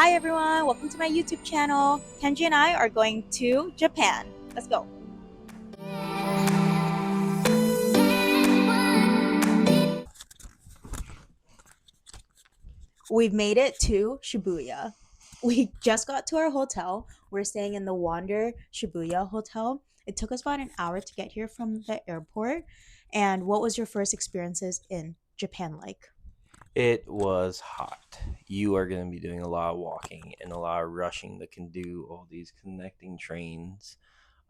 Hi everyone, welcome to my YouTube channel. Kenji and I are going to Japan. Let's go. We've made it to Shibuya. We just got to our hotel. We're staying in the Wander Shibuya Hotel. It took us about an hour to get here from the airport. And what was your first experiences in Japan like? It was hot. You are going to be doing a lot of walking and a lot of rushing that can do all these connecting trains.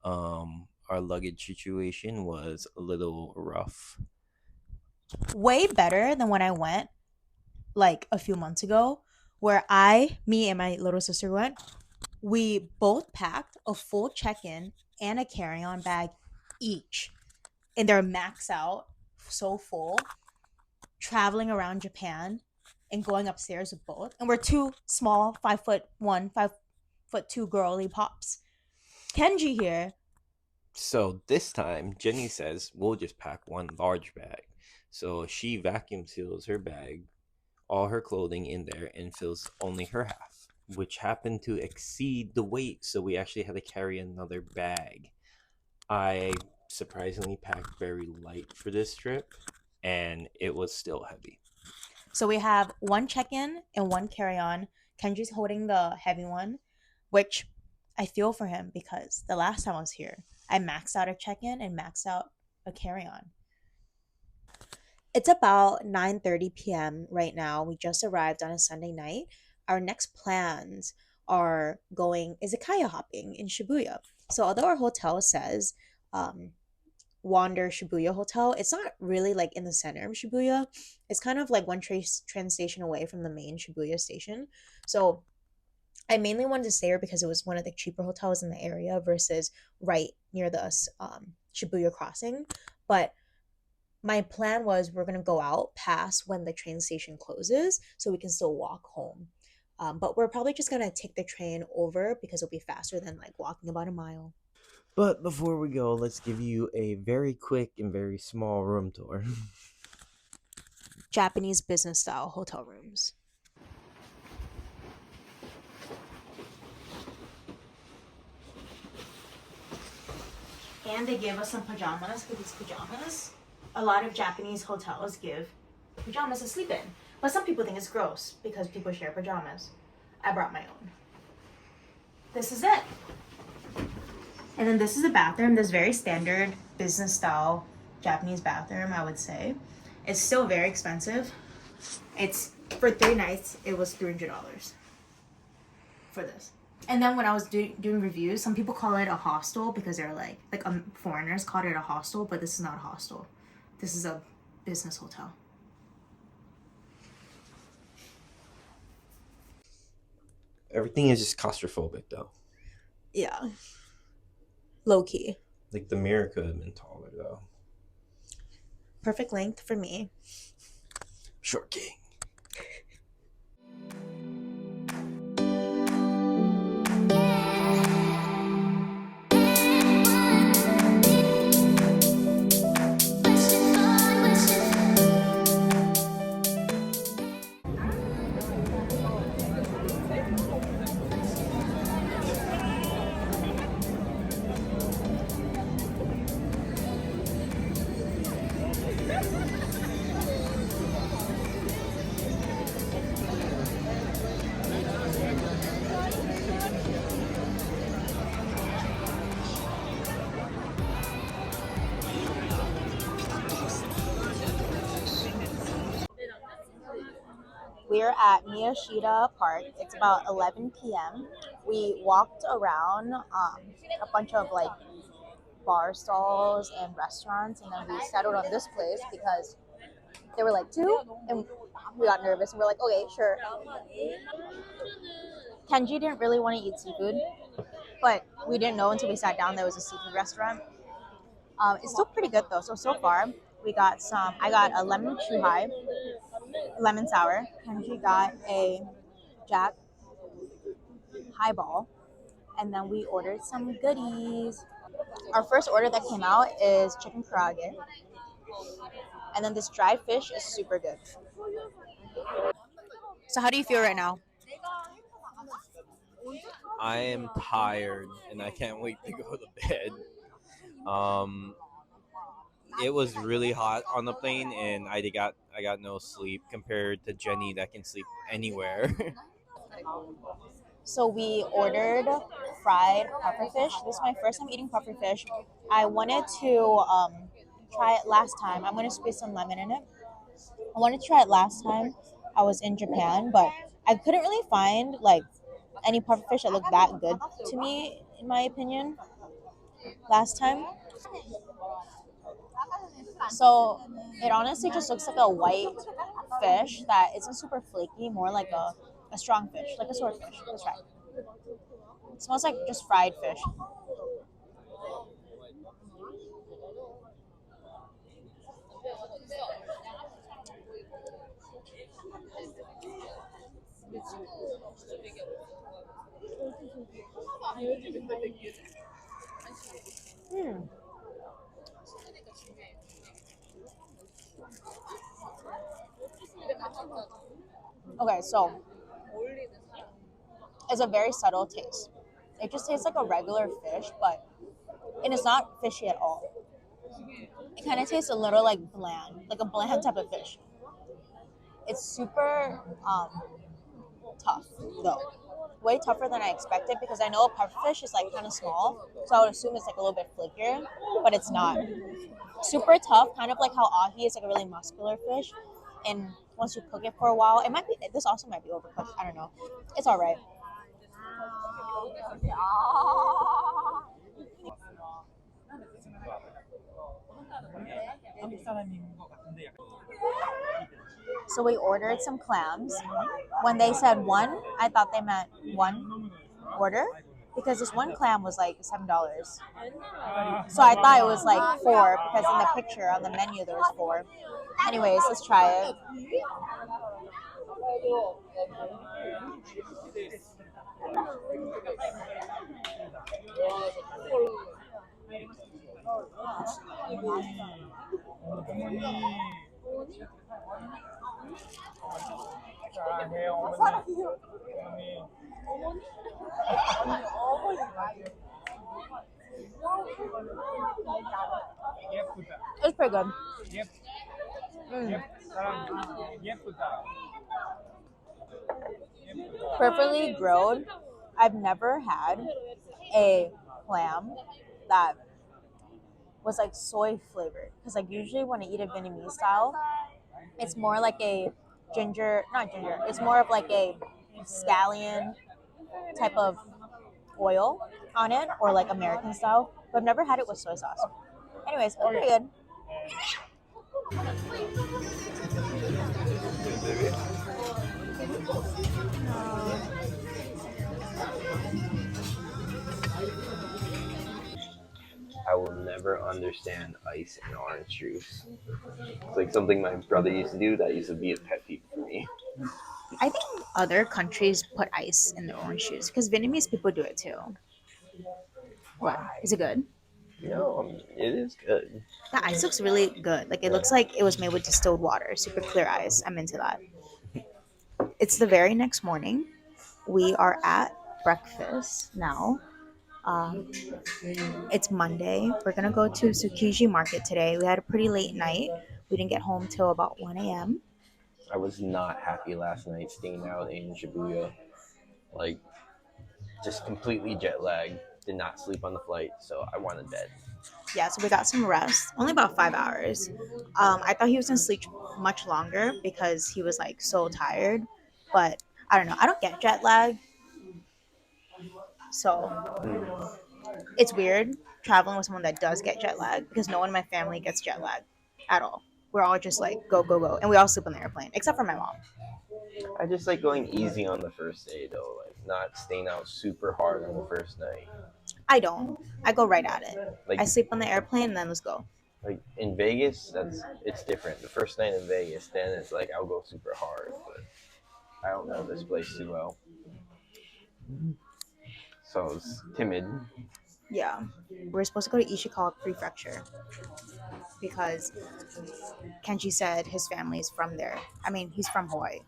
Our luggage situation was a little rough. Way better than when I went like a few months ago, where me and my little sister went. We both packed a full check-in and a carry-on bag each, and they're max out, so full, traveling around Japan and going upstairs with both. And we're two small 5'1", 5'2" girly pops. Kenji here. So this time, Jenny says we'll just pack one large bag. So she vacuum seals her bag, all her clothing in there, and fills only her half, which happened to exceed the weight. So we actually had to carry another bag. I surprisingly packed very light for this trip, and it was still heavy. So we have one check-in and one carry-on. Kenji's holding the heavy one, which I feel for him because the last time I was here, I maxed out a check-in and maxed out a carry-on. It's about 9:30 p.m. right now. We just arrived on a Sunday night. Our next plans are going izakaya hopping in Shibuya. So although our hotel says um, Wander Shibuya Hotel, it's not really like in the center of Shibuya. It's kind of like one train station away from the main Shibuya station. So I mainly wanted to stay here because it was one of the cheaper hotels in the area versus right near the Shibuya crossing. But my plan was we're gonna go out past when the train station closes, so we can still walk home. But we're probably just gonna take the train over because it'll be faster than like walking about a mile. But before we go, let's give you a very quick and very small room tour. Japanese business style hotel rooms. And they gave us some pajamas because it's pajamas. A lot of Japanese hotels give pajamas to sleep in. But some people think it's gross because people share pajamas. I brought my own. This is it. And then this is a bathroom. This very standard business style Japanese bathroom, I would say. It's still very expensive. It's for 3 nights, it was $300 for this. And then when I was doing reviews, some people call it a hostel because they're foreigners called it a hostel, but this is not a hostel. This is a business hotel. Everything is just claustrophobic, though. Yeah. Low key. Like the mirror could have been taller, though. Perfect length for me. Short king. We're at Miyashita Park. It's about 11 p.m. We walked around a bunch of like bar stalls and restaurants, and then we settled on this place because there were like two, and we got nervous and we're like, okay, sure. Kenji didn't really want to eat seafood, but we didn't know until we sat down there was a seafood restaurant. It's still pretty good though. So far we got some. I got a lemon chuhai, lemon sour. Kenji got a Jack highball, and then we ordered some goodies. Our first order that came out is chicken karage, and then this dried fish is super good. So how do you feel right now? I am tired and I can't wait to go to bed. Um, it was really hot on the plane, and I got no sleep compared to Jenny that can sleep anywhere. So we ordered fried pufferfish. This is my first time eating pufferfish. I wanted to try it last time. I'm gonna squeeze some lemon in it. I wanted to try it last time I was in Japan, but I couldn't really find like any pufferfish that looked that good to me, in my opinion, last time. So it honestly just looks like a white fish that isn't super flaky, more like a strong fish, like a swordfish. Let's try. It smells like just fried fish. Hmm. Okay, so it's a very subtle taste. It just tastes like a regular fish, but and it's not fishy at all. It kind of tastes a little like a bland type of fish. It's super tough though, way tougher than I expected because I know a pufferfish is like kind of small, so I would assume it's like a little bit flakier, but it's not. Super tough, kind of like how ahi is like a really muscular fish, and once you cook it for a while, it might be. This also might be overcooked. I don't know. It's all right. So we ordered some clams. When they said one, I thought they meant one order because this one clam was like $7. So I thought it was like four because in the picture on the menu there was four. Anyways, let's try it. It's pretty good. Mm. Perfectly grilled. I've never had a clam that was like soy flavored because like usually when I eat it Vietnamese style, it's more like a ginger, not ginger. It's more of like a scallion type of oil on it, or like American style. But I've never had it with soy sauce. Anyways, it's pretty good. I will never understand ice and orange juice. It's like something my brother used to do that used to be a pet peeve for me. I think other countries put ice in their orange juice because Vietnamese people do it too. What is it good? No, it is good. The ice looks really good. Like it Yeah. looks like it was made with distilled water, super clear ice. I'm into that. It's the very next morning. We are at breakfast now. Um, it's Monday. We're gonna go to Tsukiji Market today. We had a pretty late night. We didn't get home till about 1 a.m. I was not happy last night staying out in Shibuya. Like, just completely jet lagged. Did not sleep on the flight, so I wanted bed. Yeah, so we got some rest. Only about 5 hours. I thought he was gonna sleep much longer because he was like so tired, but I don't know. I don't get jet lag, so Mm. it's weird traveling with someone that does get jet lag because no one in my family gets jet lag at all. We're all just like go go go, and we all sleep on the airplane except for my mom. I just like going easy on the first day though, like not staying out super hard on the first night. I don't. I go right at it. Like I sleep on the airplane, and then let's go. like in Vegas, that's it's different. The first night in Vegas, then it's like I'll go super hard, but I don't know this place too well, so I was timid. Yeah, we're supposed to go to Ishikawa Prefecture because Kenji said his family is from there. I mean, he's from Hawaii,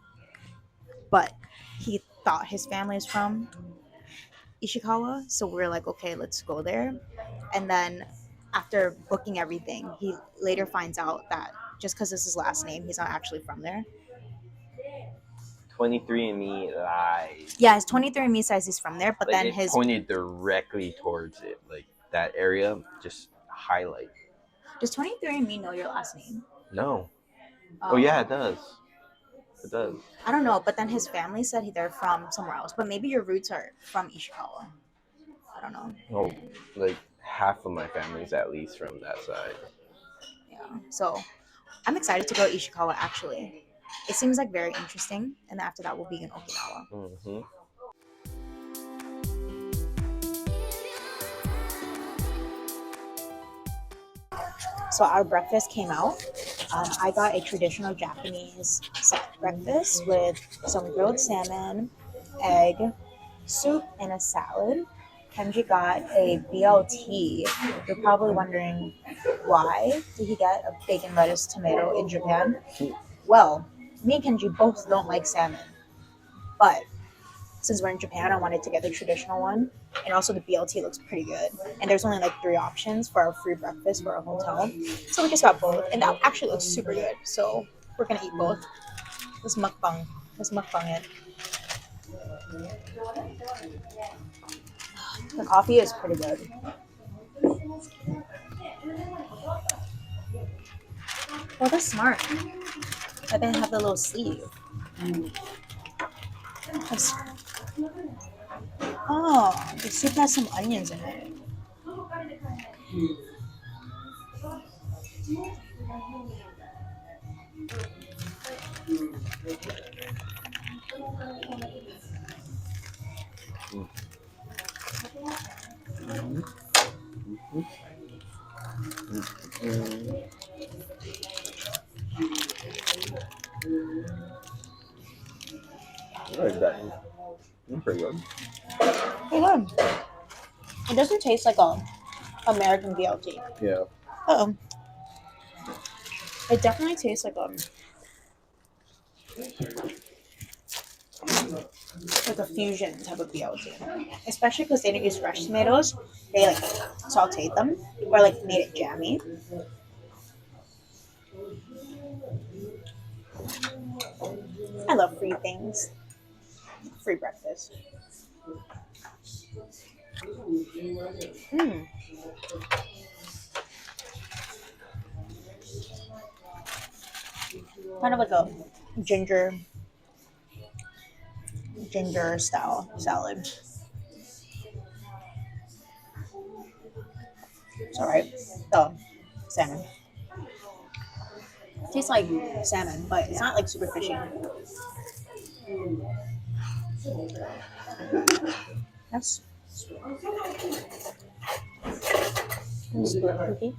but he thought his family is from Ishikawa, so we are like, okay, let's go there. And then after booking everything, he later finds out that just because it's his last name, he's not actually from there. 23andMe lies. Yeah, his 23andMe says he's from there, but Like then it his pointed directly towards it, like that area, just highlight. does 23andMe know your last name? No. Oh Oh, yeah, it does. It does. I don't know, but then his family said they're from somewhere else. But maybe your roots are from Ishikawa. I don't know. Oh, like half of my family's at least from that side. Yeah. So I'm excited to go to Ishikawa actually. It seems like very interesting. And then after that we'll be in Okinawa. Mm-hmm. So our breakfast came out. I got a traditional Japanese set breakfast with some grilled salmon, egg, soup, and a salad. Kenji got a BLT. You're probably wondering why did he get a bacon, lettuce, tomato in Japan? Well, me and Kenji both don't like salmon, but since we're in Japan, I wanted to get the traditional one. And also the BLT looks pretty good. And there's only like three options for our free breakfast for our hotel. So we just got both. And that actually looks super good. So we're gonna eat both. Let's mukbang. Let's mukbang it. The coffee is pretty good. Well, that's smart. But they have the little sleeve. That's- Oh, the soup has some onions in it. I like that. It's pretty good. Pretty good. It doesn't taste like a American BLT. Yeah. Oh, it definitely tastes like a fusion type of BLT. Especially because they didn't use fresh tomatoes. They like sauteed them or like made it jammy. I love free things. Free breakfast. Mm. Kind of like a ginger ginger style salad. It's alright. Oh, salmon. Tastes like salmon, but it's not like super fishy. That's split cookie.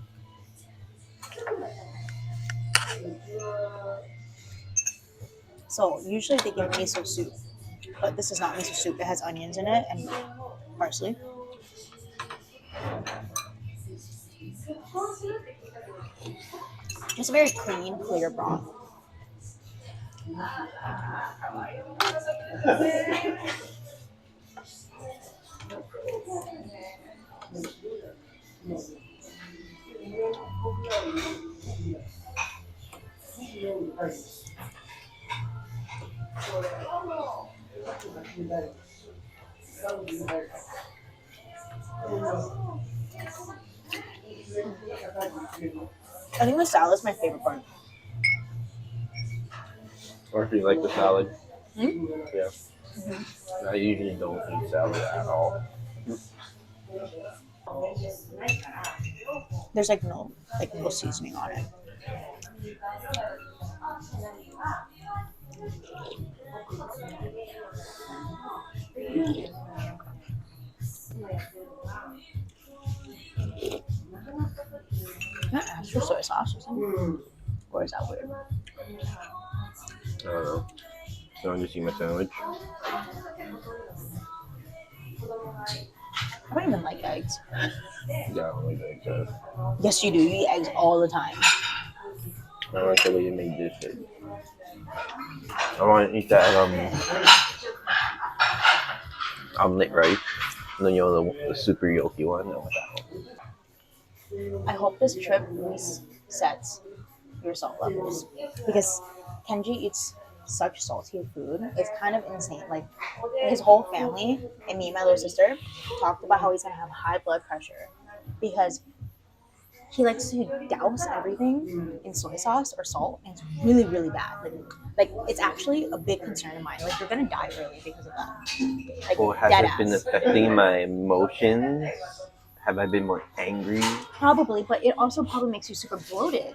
So usually they give miso soup, but this is not miso soup. It has onions in it and parsley. It's a very clean, clear broth. I think the salad is my favorite part. Or if you like the salad. Hmm? Yeah. I usually don't eat salad at all. There's no seasoning on it. Can I ask for soy sauce or something? Or is that weird? I don't know. You want to see my sandwich? I don't even like eggs. Yeah, I don't like eggs. Yes, you do. You eat eggs all the time. I like the way you made this shit. I want to eat that omelet rice. No, the super yolky one. No, that one. I hope this trip resets your salt levels because Kenji eats such salty food. It's kind of insane. Like his whole family and me and my little sister talked about how he's gonna have high blood pressure because he likes to douse everything in soy sauce or salt, and it's really really bad. Like it's actually a big concern of mine. Like you're gonna die early because of that. Like Well, has dead it been ass. affecting my emotions? Have I been more angry? Probably, but it also probably makes you super bloated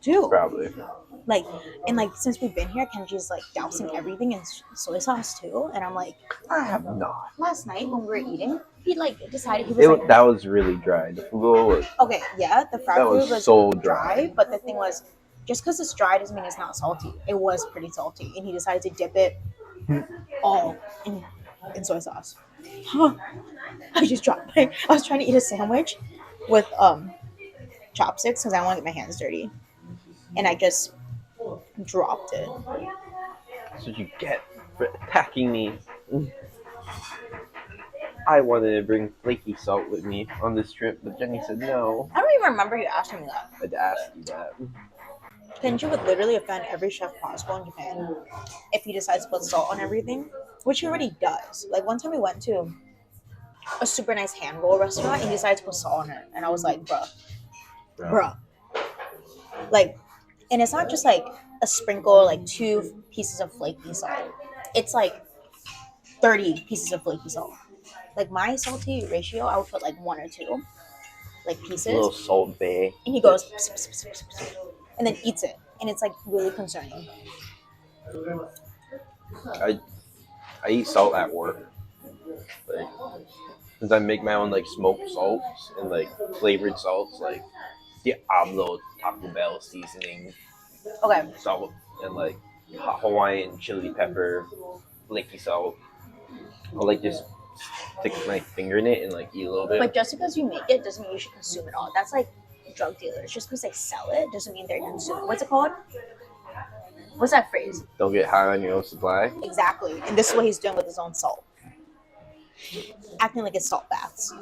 too. Probably. Like and like since we've been here, Kenji's like dousing everything in soy sauce too, and I'm like, I have not. last night when we were eating, he like decided he was like, That was really dry. The fugo was okay, yeah, the fried that food was was so dry, dry. but the thing was, just because it's dry doesn't mean it's not salty. It was pretty salty, and he decided to dip it all in soy sauce. I just dropped. I was trying to eat a sandwich with chopsticks because I want to get my hands dirty, and I just dropped it. That's what you get for attacking me. I wanted to bring flaky salt with me on this trip, but Jenny said no. I don't even remember you asking me that. I'd ask you that. Kenji would literally offend every chef possible in Japan if he decides to put salt on everything, which he already does. Like one time we went to a super nice hand roll restaurant and he decided to put salt on it, and I was like, bruh, like, and it's not just like a sprinkle, like 2 pieces of flaky salt. It's like 30 pieces of flaky salt. Like my salty ratio, I would put like 1 or 2 like A little pieces, salt bay. and he goes "Pss, pss, pss, pss, pss," and then eats it, and it's like really concerning. I I eat salt at work. Like since I make my own like smoked salts and like flavored salts, like Diablo Taco Bell seasoning Okay, salt and like Hawaiian chili pepper, flaky salt. I'll like just stick my finger in it and like eat a little bit. but just because you make it doesn't mean you should consume it all. That's like drug dealers. Just because they sell it doesn't mean they're consuming. What's it called? What's that phrase? Don't get high on your own supply. Exactly. And this is what he's doing with his own salt, acting like it's salt baths.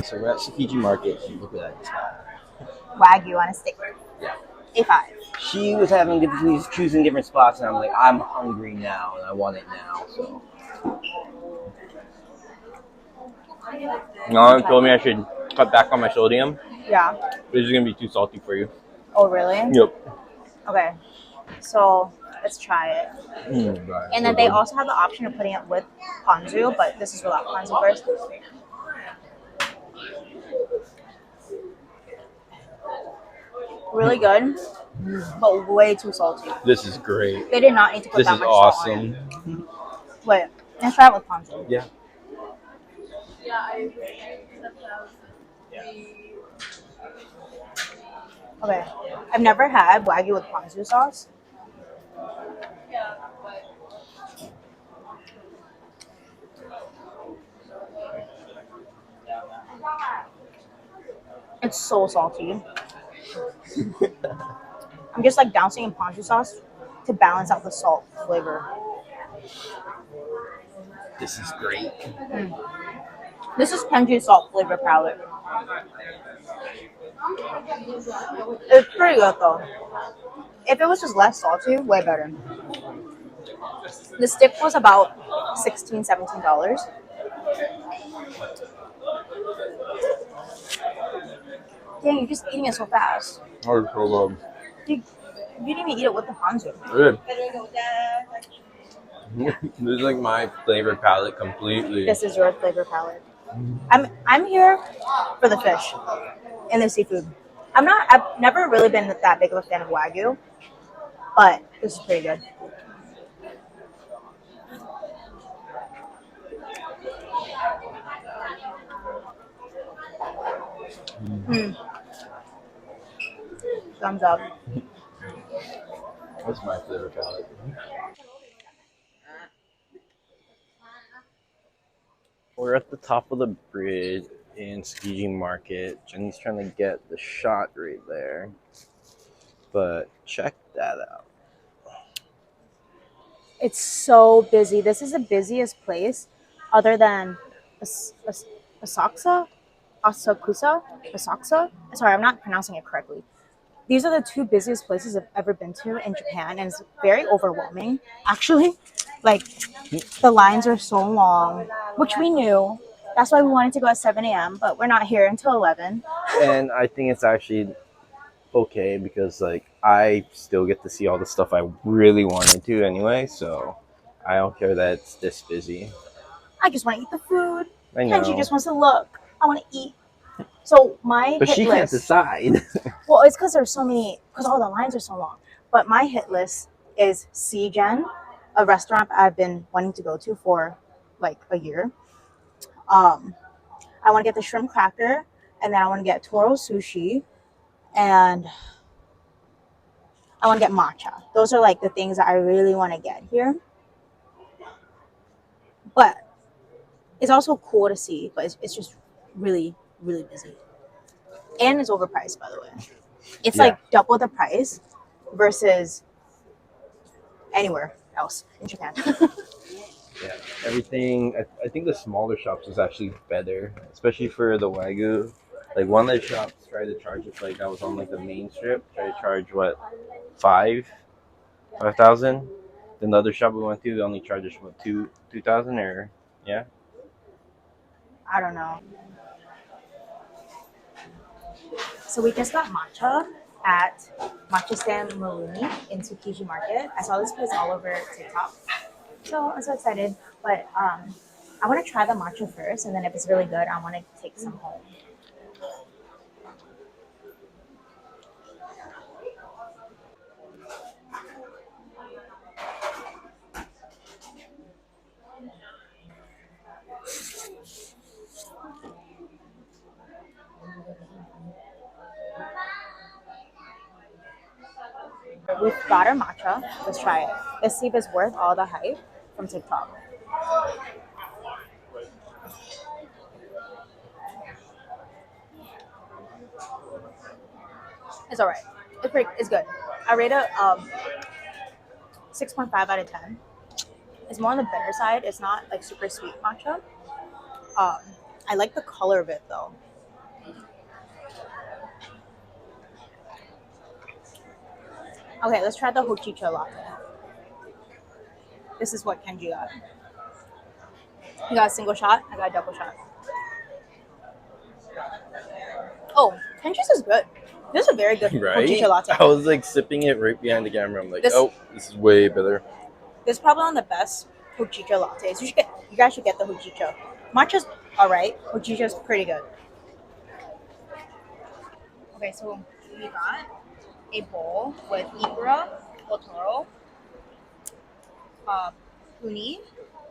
So we're at Tsukiji Market. Look at that. Wagyu on a stick. Yeah. A5. She was having difficulties choosing different spots, and I'm like, I'm hungry now, and I want it now. So. No one told me I should cut back on my sodium. Yeah. This is gonna be too salty for you. Oh, really? Yep. Okay. So let's try it. Right. And then they also have the option of putting it with ponzu, but this is without ponzu first. Really good, but way too salty. This is great. They did not need to put This that is much salt on awesome. it. Wait, let's try it with ponzu. Yeah. Okay. I've never had wagyu with ponzu sauce. It's so salty. I'm just like dousing in ponzu sauce to balance out the salt flavor. This is great. This is Kenji's salt flavor palette. It's pretty good though. If it was just less salty, way better. The stick was about $16, $17. Dang, you're just eating it so fast. Oh, so You, you didn't even eat it with the ponzu. good. This is like my flavor palette completely. This is your flavor palette. I'm here for the fish and the seafood. I've never really been that big of a fan of Wagyu, but this is pretty good. Mm, thumbs up. What's my flavor palette? We're at the top of the bridge in Tsukiji Market. Jenny's trying to get the shot right there. But check that out. It's so busy. This is the busiest place other than Asakusa? Asakusa? Asakusa? Sorry, I'm not pronouncing it correctly. These are the two busiest places I've ever been to in Japan, and it's very overwhelming, actually. Like, the lines are so long, which we knew. That's why we wanted to go at 7 a.m., but we're not here until 11. And I think it's actually okay because like I still get to see all the stuff I really wanted to anyway, so I don't care that it's this busy. I just want to eat the food. I Kenji know. just wants to look. I want to eat. So my But hit she can't list, decide. well, it's because there's so many, because all the lines are so long. But my hit list is Gen, a restaurant I've been wanting to go to for like a year. Um, I want to get the shrimp cracker, and then I want to get Toro sushi, and I want to get matcha. Those are like the things that I really want to get here. But it's also cool to see, but it's just really, really busy. And it's overpriced, by the way. It's Yeah. like double the price versus anywhere else in Japan. Yeah, everything. I think the smaller shops is actually better, especially for the wagyu. Like one of the shops tried to charge us like that was on like the main strip. Tried to charge what 5,000. Then the other shop we went to, they only charged us what 2,000 or yeah. I don't know. So we just got matcha at Matcha Stand Maruni in Tsukiji Market. I saw this place all over TikTok. So I'm so excited. But I want to try the matcha first, and then if it's really good, I want to take some home. We've got our matcha. Let's try it. Let's see if it's worth all the hype from TikTok. It's all right. It's good. I rate it 6.5 out of 10. It's more on the bitter side. It's not like super sweet matcha. Um, I like the color of it though. Okay, let's try the hojicha latte. This is what Kenji got. He got a single shot. I got a double shot. Oh, Kenji's is good. This is a very good hojicha Right? latte. I was like sipping it right behind the camera. I'm like, This oh, this is way better. this is probably one of the best hojicha lattes. You guys should get the hojicha. Matcha's alright. Hojicha's pretty good. Okay, so we got a bowl with ikura, otoro, uh, uni,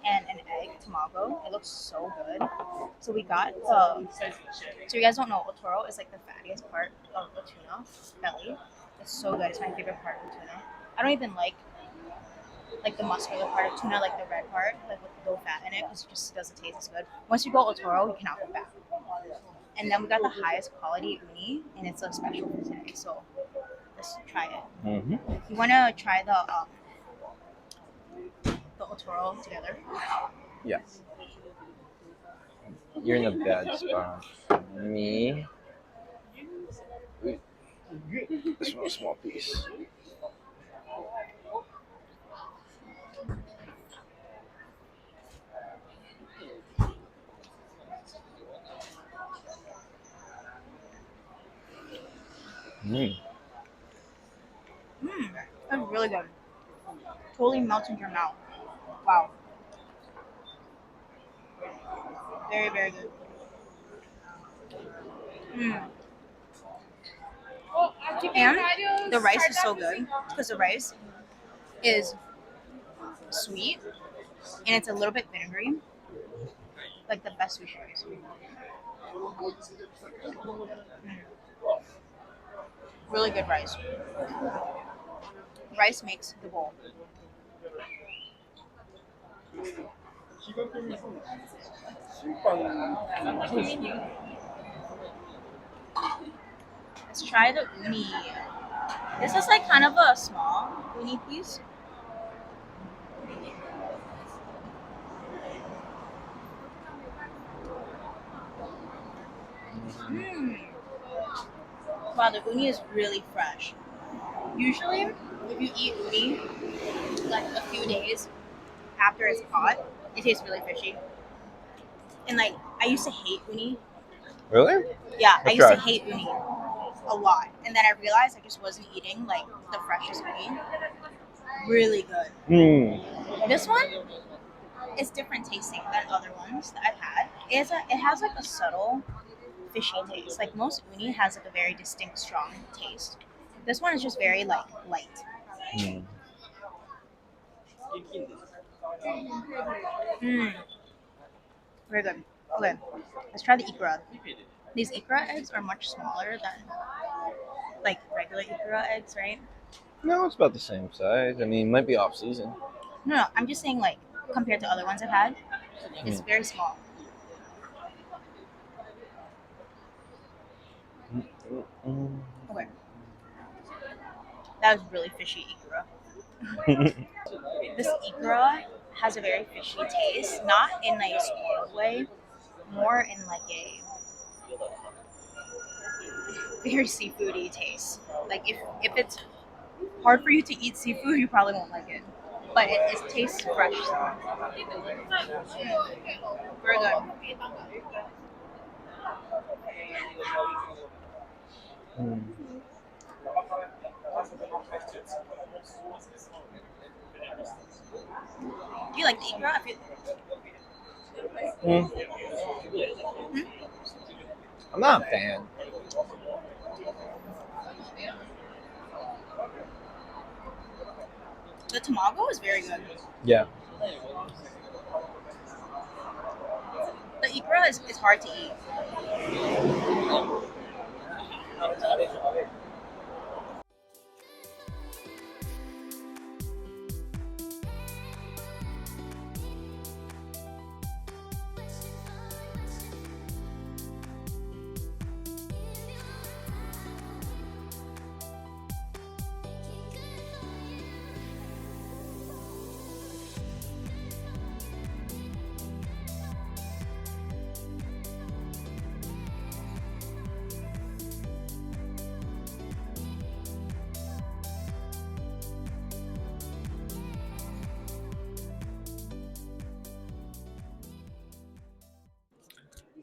and an egg tamago. It looks so good. So we got the. So you guys don't know, otoro is like the fattiest part of the tuna belly. It's so good. It's my favorite part of the tuna. I don't even like the muscular part of tuna, like the red part, like with no fat in it, because it just doesn't taste as good. Once you go otoro, you cannot go back. And then we got the highest quality uni, and it's a special for today. So let's try it. Mm-hmm. You want to try the otoro together? Yeah, you're in a bad spot. Me, this one, a small piece. Mm. Mmm, that's really good. Totally melts into your mouth. Wow, very very good. Mm. And the rice is so good because the rice is sweet and it's a little bit vinegary, like the best sushi rice. Mm. Really good rice. Rice makes the bowl. Let's try the uni. This is like kind of a small uni piece. Mm. Wow, the uni is really fresh. Usually, if you eat uni like a few days after it's caught, it tastes really fishy. And like, I used to hate uni. Really? Yeah, I I used to tried. hate uni a lot. And then I realized I just wasn't eating like the freshest uni. Really good. Mm. This one is different tasting than other ones that I've had. It has like a subtle fishy taste. Like most uni has like a very distinct strong taste. This one is just very like light. Mm. Mm, very good. Okay, let's try the ikra. These ikra eggs are much smaller than like regular ikra eggs, right? No, it's about the same size. I mean, it might be off season. No, no, I'm just saying like compared to other ones I've had, it's Mm. very small. Mm, mm, Okay, that was really fishy ikra. mm. This ikra has a very fishy taste, not in a spoiled way, more in like a very seafoody taste. Like if it's hard for you to eat seafood, you probably won't like it. But it tastes fresh. Very good. Mm. Do you like the ikra? Mm. Hmm? I'm not a fan. The tamago is very good. Yeah. The ikra is hard to eat.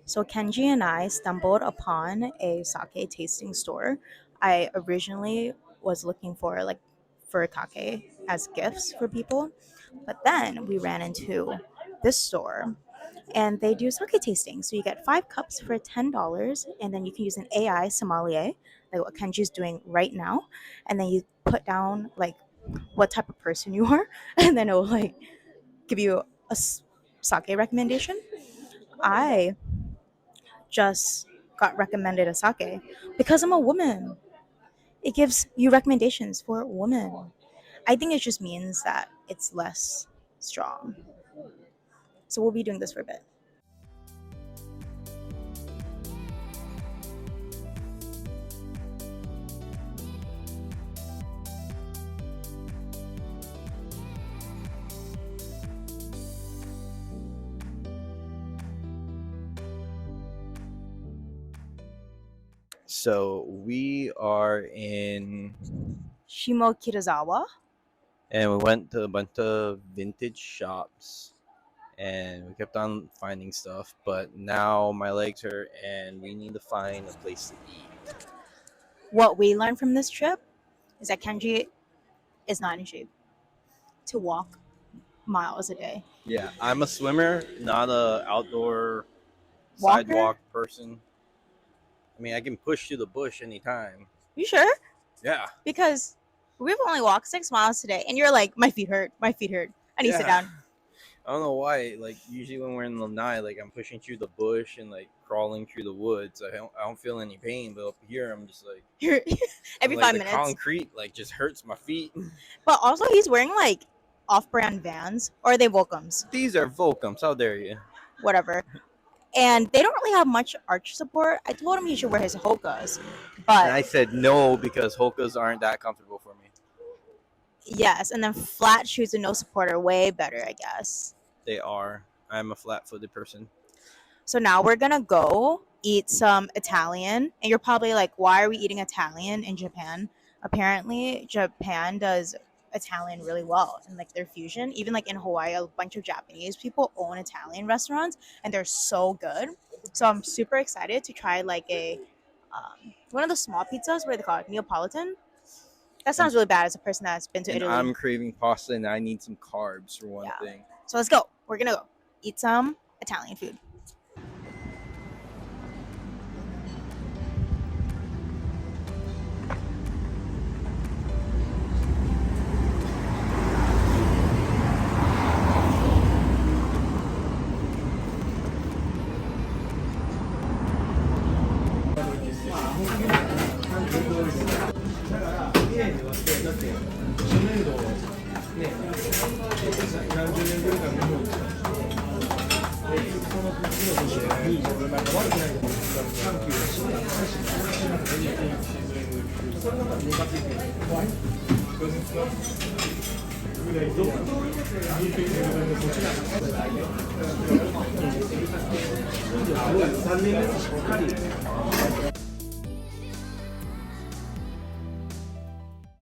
So Kenji and I stumbled upon a sake tasting store. I originally was looking for like furikake as gifts for people, but then we ran into this store and they do sake tasting. So you get 5 cups for $10, and then you can use an AI sommelier, like what Kenji's doing right now, and then you put down like what type of person you are, and then it will like give you sake recommendation. I just got recommended a sake because I'm a woman. It gives you recommendations for women. I think it just means that it's less strong. So we'll be doing this for a bit. So we are in, Shimo Kitazawa. and we went to a bunch of vintage shops, and we kept on finding stuff. But now my legs hurt, and we need to find a place to eat. what we learned from this trip is that Kenji is not in shape to walk miles a day. Yeah, I'm a swimmer, not a outdoor Walker? sidewalk person. I mean, I can push through the bush anytime. You sure? Yeah, Because we've only walked 6 miles today, and you're like, my feet hurt. My feet hurt. I need to sit yeah. down. I don't know why. Like usually when we're in Lanai, like I'm pushing through the bush and like crawling through the woods. I don't feel any pain, but up here I'm just like You're I'm every like five the minutes. concrete like just hurts my feet. But also, he's wearing like off-brand Vans, or are they Volcums? These are Volcums. How dare you? Whatever. And they don't really have much arch support. I told him he should wear his Hokas, And but I said no because Hokas aren't that comfortable for me. yes. And then flat shoes with no support are way better, I guess. They are. I'm a flat-footed person. So now we're gonna go eat some Italian. And you're probably like, why are we eating Italian in Japan? Apparently, Japan does Italian really well and like their fusion. Even like in Hawaii, a bunch of Japanese people own Italian restaurants and they're so good. So I'm super excited to try like a one of the small pizzas. What are they called? Neapolitan. That And, sounds really bad as a person that's been to and Italy. I'm craving pasta and I need some carbs for one Yeah. thing. So let's go. We're gonna go eat some Italian food.